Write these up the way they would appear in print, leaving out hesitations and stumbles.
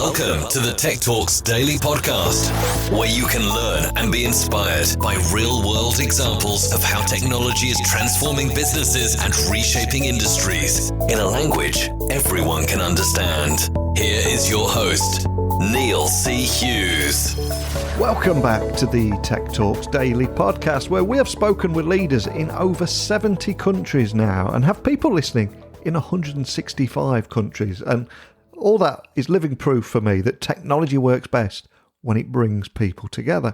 Welcome to the Tech Talks Daily Podcast, where you can learn and be inspired by real-world examples of how technology is transforming businesses and reshaping industries in a language everyone can understand. Here is your host, Neil C. Hughes. Welcome back to the Tech Talks Daily Podcast, where we have spoken with leaders in over 70 countries now and have people listening in 165 countries. And all that is living proof for me that technology works best when it brings people together.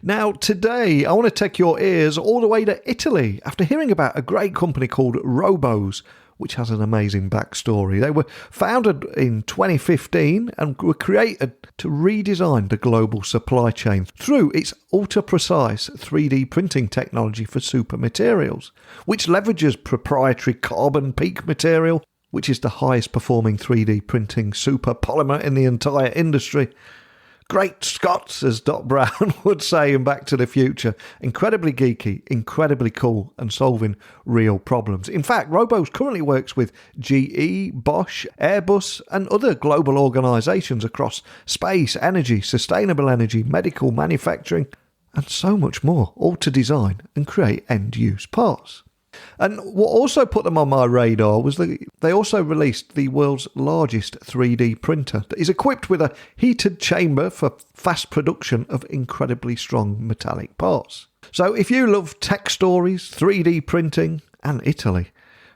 Now, today, I want to take your ears all the way to Italy after hearing about a great company called Roboze, which has an amazing backstory. They were founded in 2015 and were created to redesign the global supply chain through its ultra-precise 3D printing technology for super materials, which leverages proprietary carbon peak material, which is the highest performing 3D printing super polymer in the entire industry. Great Scots, as Doc Brown would say in Back to the Future. Incredibly geeky, incredibly cool, and solving real problems. In fact, Roboze currently works with GE, Bosch, Airbus, and other global organisations across space, energy, sustainable energy, medical, manufacturing, and so much more, all to design and create end-use parts. And what also put them on my radar was that they also released the world's largest 3D printer that is equipped with a heated chamber for fast production of incredibly strong metallic parts. So if you love tech stories, 3D printing and Italy,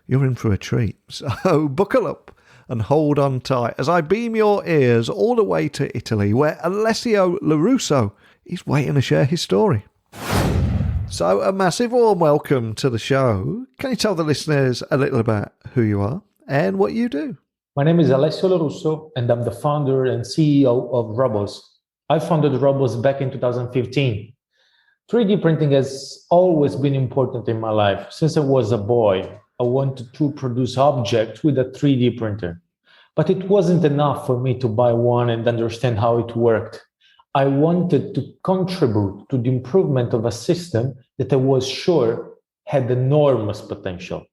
you're in for a treat. So buckle up and hold on tight as I beam your ears all the way to Italy, where Alessio Lorusso is waiting to share his story. So a massive warm welcome to the show. Can you tell the listeners a little about who you are and what you do? My name is Alessio Lorusso, and I'm the founder and CEO of Roboze. I founded Roboze back in 2015. 3D printing has always been important in my life. Since I was a boy, I wanted to produce objects with a 3D printer. But it wasn't enough for me to buy one and understand how it worked. I wanted to contribute to the improvement of a system that I was sure had enormous potential.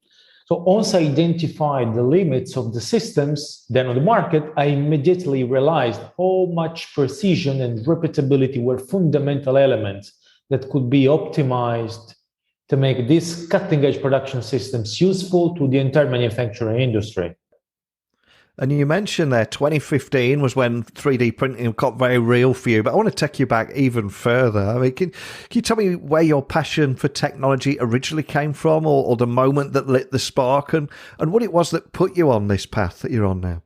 So once I identified the limits of the systems then on the market, I immediately realized how much precision and repeatability were fundamental elements that could be optimized to make these cutting-edge production systems useful to the entire manufacturing industry. And you mentioned there 2015 was when 3D printing got very real for you, but I want to take you back even further. I mean, can you tell me where your passion for technology originally came from, or the moment that lit the spark, and what it was that put you on this path that you're on now?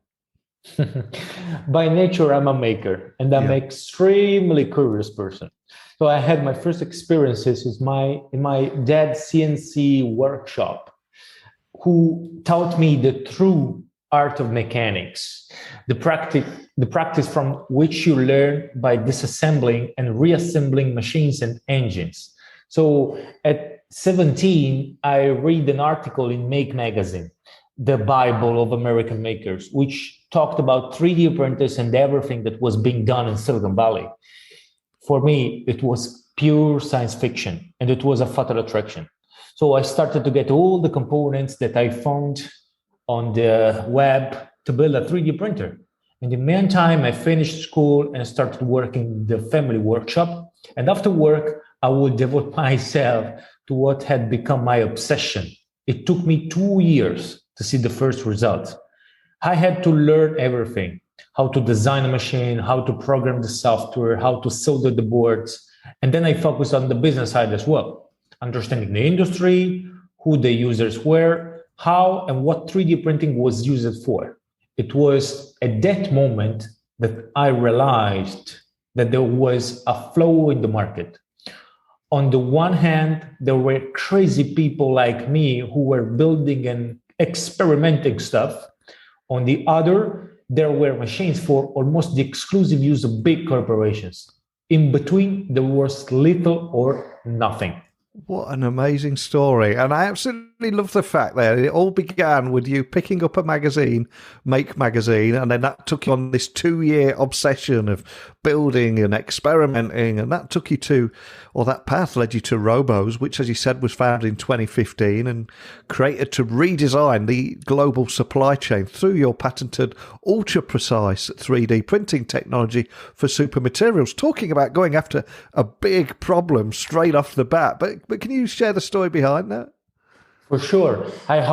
By nature, I'm a maker, and I'm an extremely curious person. So I had my first experiences in my dad's CNC workshop, who taught me the true art of mechanics, the practice from which you learn by disassembling and reassembling machines and engines. So at 17, I read an article in Make magazine, the Bible of American makers, which talked about 3D printers and everything that was being done in Silicon Valley. For me, it was pure science fiction, and it was a fatal attraction. So I started to get all the components that I found on the web to build a 3D printer. In the meantime, I finished school and started working in the family workshop. And after work, I would devote myself to what had become my obsession. It took me 2 years to see the first results. I had to learn everything: how to design a machine, how to program the software, how to solder the boards. And then I focused on the business side as well, understanding the industry, who the users were, how and what 3D printing was used for. It was at that moment that I realized that there was a flow in the market. On the one hand, there were crazy people like me who were building and experimenting stuff. On the other, there were machines for almost the exclusive use of big corporations. In between, there was little or nothing. What an amazing story. And I absolutely love the fact that it all began with you picking up a magazine, Make magazine, and then that took you on this 2-year obsession of building and experimenting. And that took you to, or that path led you to Roboze, which, as you said, was founded in 2015 and created to redesign the global supply chain through your patented ultra-precise 3D printing technology for super materials. Talking about going after a big problem straight off the bat. But can you share the story behind that? For sure. I've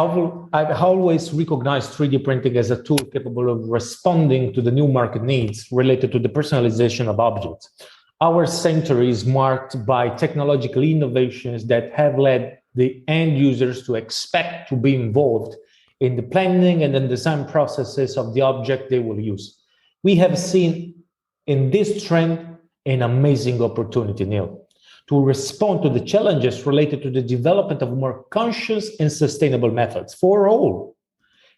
always recognized 3D printing as a tool capable of responding to the new market needs related to the personalization of objects. Our century is marked by technological innovations that have led the end users to expect to be involved in the planning and the design processes of the object they will use. We have seen in this trend an amazing opportunity, Neil, to respond to the challenges related to the development of more conscious and sustainable methods for all.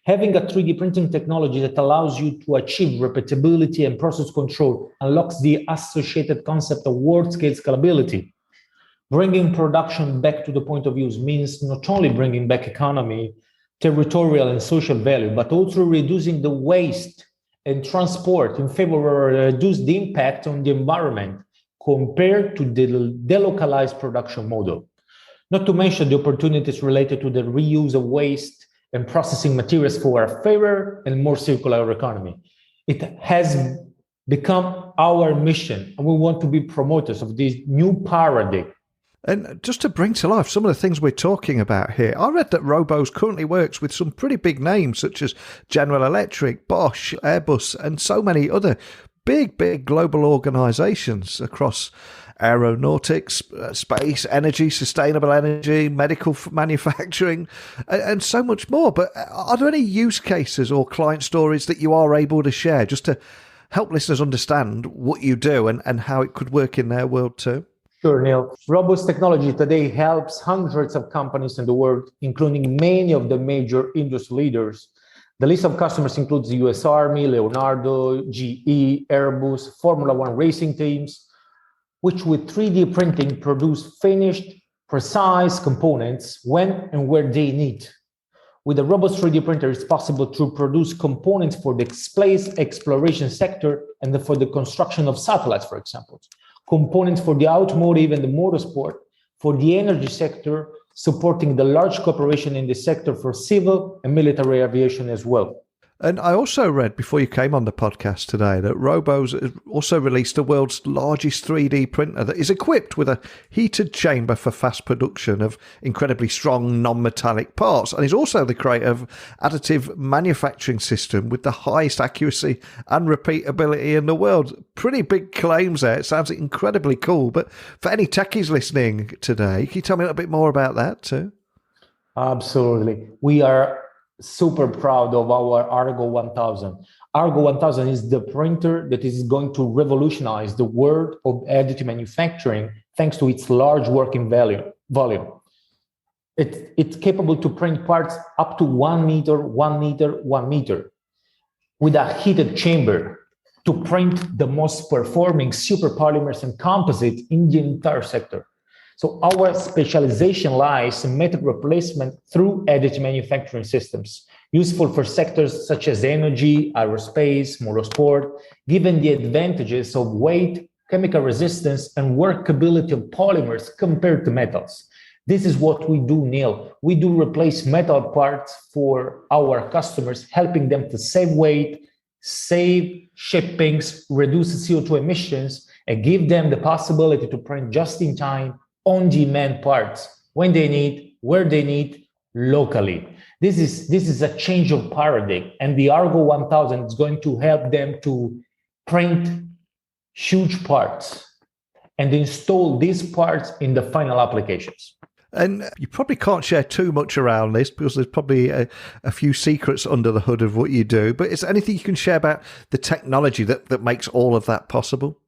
Having a 3D printing technology that allows you to achieve repeatability and process control unlocks the associated concept of world-scale scalability. Bringing production back to the point of use means not only bringing back economy, territorial and social value, but also reducing the waste and transport in favor of reduce the impact on the environment compared to the delocalized production model. Not to mention the opportunities related to the reuse of waste and processing materials for a fairer and more circular economy. It has become our mission, and we want to be promoters of this new paradigm. And just to bring to life some of the things we're talking about here, I read that Roboze currently works with some pretty big names such as General Electric, Bosch, Airbus, and so many other big global organizations across aeronautics, space, energy, sustainable energy, medical manufacturing, and so much more. But are there any use cases or client stories that you are able to share just to help listeners understand what you do and how it could work in their world too? Sure, Neil. Roboze technology today helps hundreds of companies in the world, including many of the major industry leaders. The list of customers includes the US Army, Leonardo, GE, Airbus, Formula One racing teams, which with 3D printing produce finished, precise components when and where they need. With the Roboze 3D printer, it's possible to produce components for the space exploration sector and for the construction of satellites, for example. Components for the automotive and the motorsport, for the energy sector, supporting the large cooperation in the sector for civil and military aviation as well. And I also read before you came on the podcast today that Roboze has also released the world's largest 3D printer that is equipped with a heated chamber for fast production of incredibly strong non-metallic parts, and is also the creator of additive manufacturing system with the highest accuracy and repeatability in the world. Pretty big claims there. It sounds incredibly cool. But for any techies listening today, can you tell me a little bit more about that too? Absolutely. We are super proud of our Argo 1000. Argo 1000 is the printer that is going to revolutionize the world of additive manufacturing thanks to its large working volume. It's capable to print parts up to 1 meter, 1 meter, 1 meter with a heated chamber to print the most performing super polymers and composites in the entire sector. So our specialization lies in metal replacement through additive manufacturing systems, useful for sectors such as energy, aerospace, motorsport, given the advantages of weight, chemical resistance, and workability of polymers compared to metals. This is what we do, Neil. We do replace metal parts for our customers, helping them to save weight, save shippings, reduce CO2 emissions, and give them the possibility to print just in time, on-demand parts when they need, where they need, locally. This is a change of paradigm, and the Argo 1000 is going to help them to print huge parts and install these parts in the final applications. And you probably can't share too much around this because there's probably a few secrets under the hood of what you do. But is there anything you can share about the technology that makes all of that possible?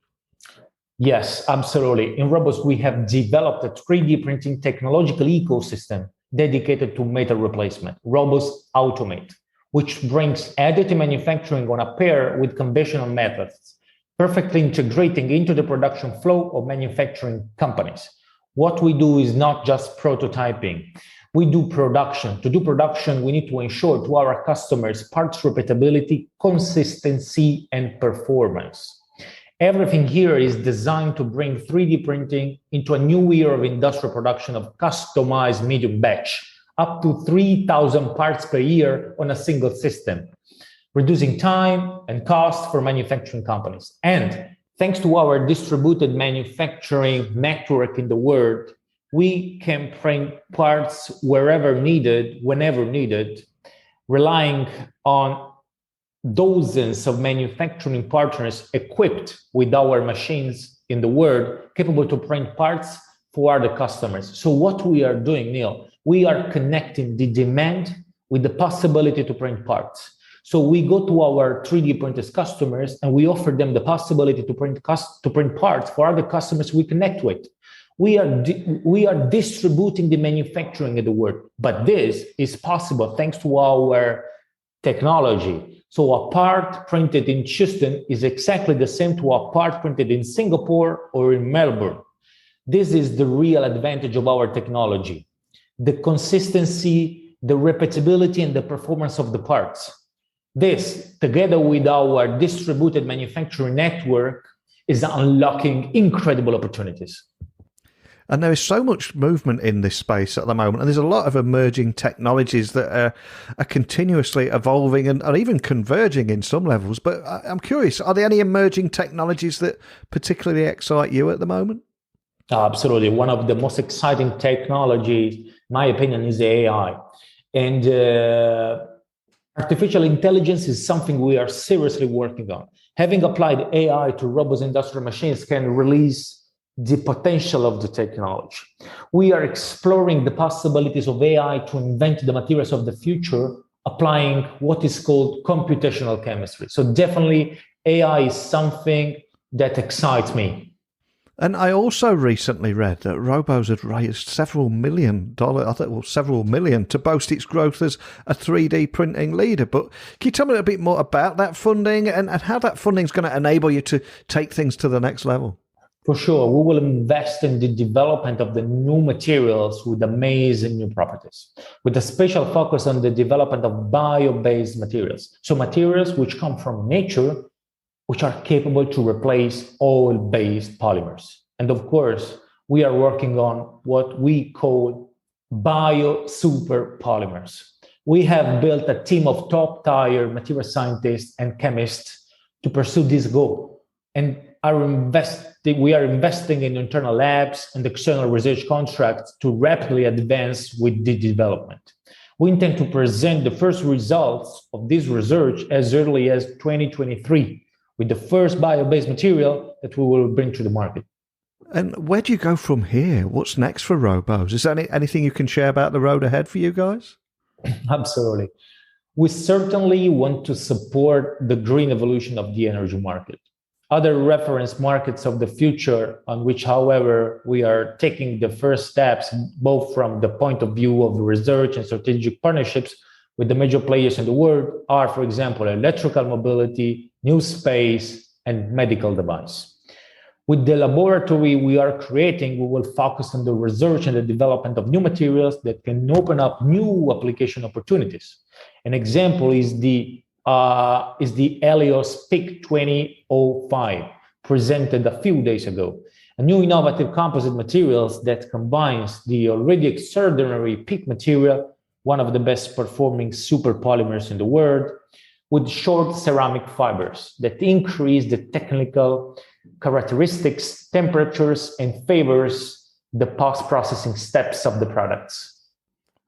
Yes, absolutely. In Roboze, we have developed a 3D printing technological ecosystem dedicated to metal replacement, Roboze Automate, which brings additive manufacturing on a pair with conventional methods, perfectly integrating into the production flow of manufacturing companies. What we do is not just prototyping. We do production. To do production, we need to ensure to our customers parts repeatability, consistency, and performance. Everything here is designed to bring 3D printing into a new era of industrial production of customized medium batch, up to 3,000 parts per year on a single system, reducing time and cost for manufacturing companies. And thanks to our distributed manufacturing network in the world, we can print parts wherever needed, whenever needed, relying on dozens of manufacturing partners equipped with our machines in the world, capable to print parts for the customers. So what we are doing, Neil, we are connecting the demand with the possibility to print parts. So we go to our 3D printers customers and we offer them the possibility to print parts for other customers we connect with. We are distributing the manufacturing in the world, but this is possible thanks to our technology. So a part printed in Houston is exactly the same to a part printed in Singapore or in Melbourne. This is the real advantage of our technology. The consistency, the repeatability, and the performance of the parts. This, together with our distributed manufacturing network, is unlocking incredible opportunities. And there is so much movement in this space at the moment, and there's a lot of emerging technologies that are continuously evolving and are even converging in some levels. But I'm curious, are there any emerging technologies that particularly excite you at the moment? Absolutely. One of the most exciting technologies, in my opinion, is AI. And artificial intelligence is something we are seriously working on. Having applied AI to Roboze industrial machines can release the potential of the technology. We are exploring the possibilities of AI to invent the materials of the future, applying what is called computational chemistry. So definitely AI is something that excites me. And I also recently read that Roboze had raised several $1 million, several million, to boast its growth as a 3D printing leader. But can you tell me a bit more about that funding and how that funding is going to enable you to take things to the next level? For sure, we will invest in the development of the new materials with amazing new properties, with a special focus on the development of bio-based materials. So materials which come from nature, which are capable to replace oil-based polymers. And of course, we are working on what we call bio-super polymers. We have built a team of top-tier material scientists and chemists to pursue this goal. And we are investing in internal labs and external research contracts to rapidly advance with the development. We intend to present the first results of this research as early as 2023, with the first bio-based material that we will bring to the market. And where do you go from here? What's next for Roboze? Is there anything you can share about the road ahead for you guys? Absolutely. We certainly want to support the green evolution of the energy market. Other reference markets of the future on which, however, we are taking the first steps, both from the point of view of research and strategic partnerships with the major players in the world, are, for example, electrical mobility, new space, and medical device. With the laboratory we are creating, we will focus on the research and the development of new materials that can open up new application opportunities. An example is the Helios PIC 2005, presented a few days ago. A new innovative composite materials that combines the already extraordinary PIC material, one of the best performing super polymers in the world, with short ceramic fibers that increase the technical characteristics, temperatures, and favors the post-processing steps of the products.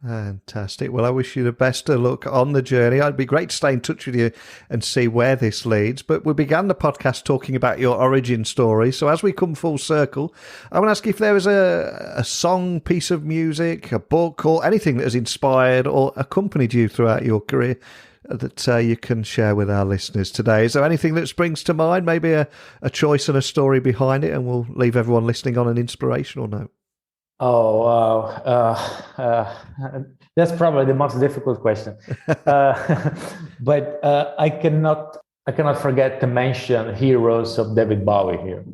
Fantastic. Well, I wish you the best of luck on the journey. It'd be great to stay in touch with you and see where this leads. But we began the podcast talking about your origin story. So as we come full circle, I want to ask if there was a song, piece of music, a book, or anything that has inspired or accompanied you throughout your career that you can share with our listeners today. Is there anything that springs to mind? Maybe a choice and a story behind it, and we'll leave everyone listening on an inspirational note. Oh, wow. That's probably the most difficult question. But I cannot forget to mention Heroes of David Bowie here.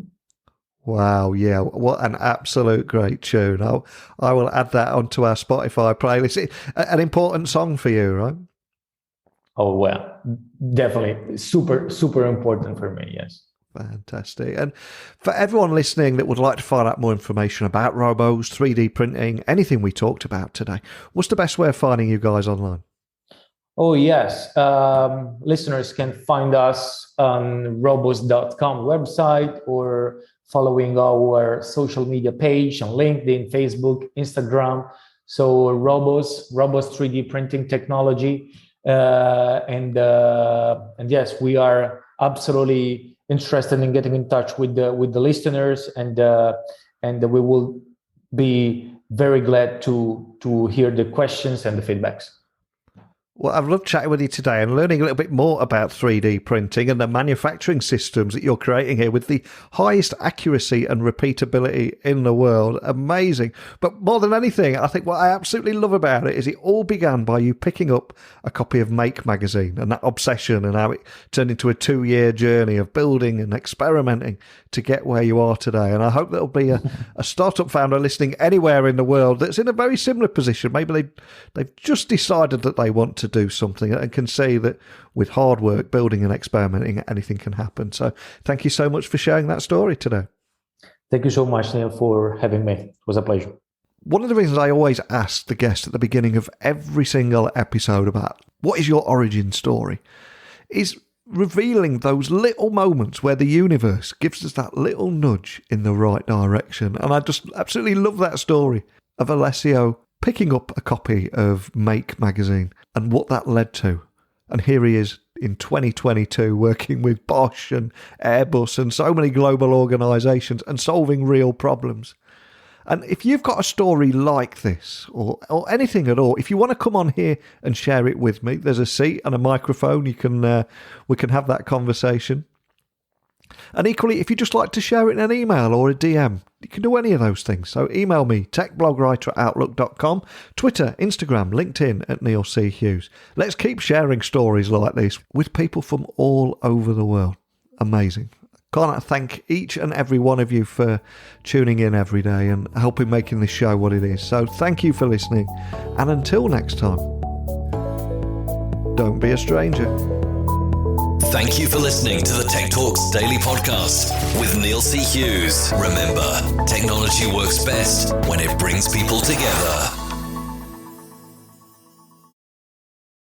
Wow, yeah, what an absolute great tune. I will add that onto our Spotify playlist. An important song for you, right? Oh, well, definitely. Super, super important for me, yes. Fantastic. And for everyone listening that would like to find out more information about Roboze, 3D printing, anything we talked about today, what's the best way of finding you guys online? Oh, yes. Listeners can find us on roboze.com website or following our social media page on LinkedIn, Facebook, Instagram. So Roboze 3D printing technology. And yes, we are absolutely interested in getting in touch with the listeners, and we will be very glad to hear the questions and the feedbacks. Well, I've loved chatting with you today and learning a little bit more about 3D printing and the manufacturing systems that you're creating here with the highest accuracy and repeatability in the world. Amazing. But more than anything, I think what I absolutely love about it is it all began by you picking up a copy of Make magazine and that obsession, and how it turned into a 2-year journey of building and experimenting to get where you are today. And I hope there'll be a startup founder listening anywhere in the world that's in a very similar position. Maybe they've just decided that they want to do something and can see that with hard work, building and experimenting, anything can happen. So thank you so much for sharing that story today. Thank you so much, Neil, for having me. It was a pleasure. One of the reasons I always ask the guest at the beginning of every single episode about what is your origin story is revealing those little moments where the universe gives us that little nudge in the right direction. And I just absolutely love that story of Alessio picking up a copy of Make magazine and what that led to. And here he is in 2022 working with Bosch and Airbus and so many global organisations and solving real problems. And if you've got a story like this or anything at all, if you want to come on here and share it with me, there's a seat and a microphone. We can have that conversation. And equally, if you'd just like to share it in an email or a DM, you can do any of those things. So email me, techblogwriter@outlook.com, Twitter, Instagram, LinkedIn @Neil C. Hughes. Let's keep sharing stories like this with people from all over the world. Amazing. Can't thank each and every one of you for tuning in every day and helping making this show what it is. So thank you for listening. And until next time, don't be a stranger. Thank you for listening to the Tech Talks Daily Podcast with Neil C. Hughes. Remember, technology works best when it brings people together.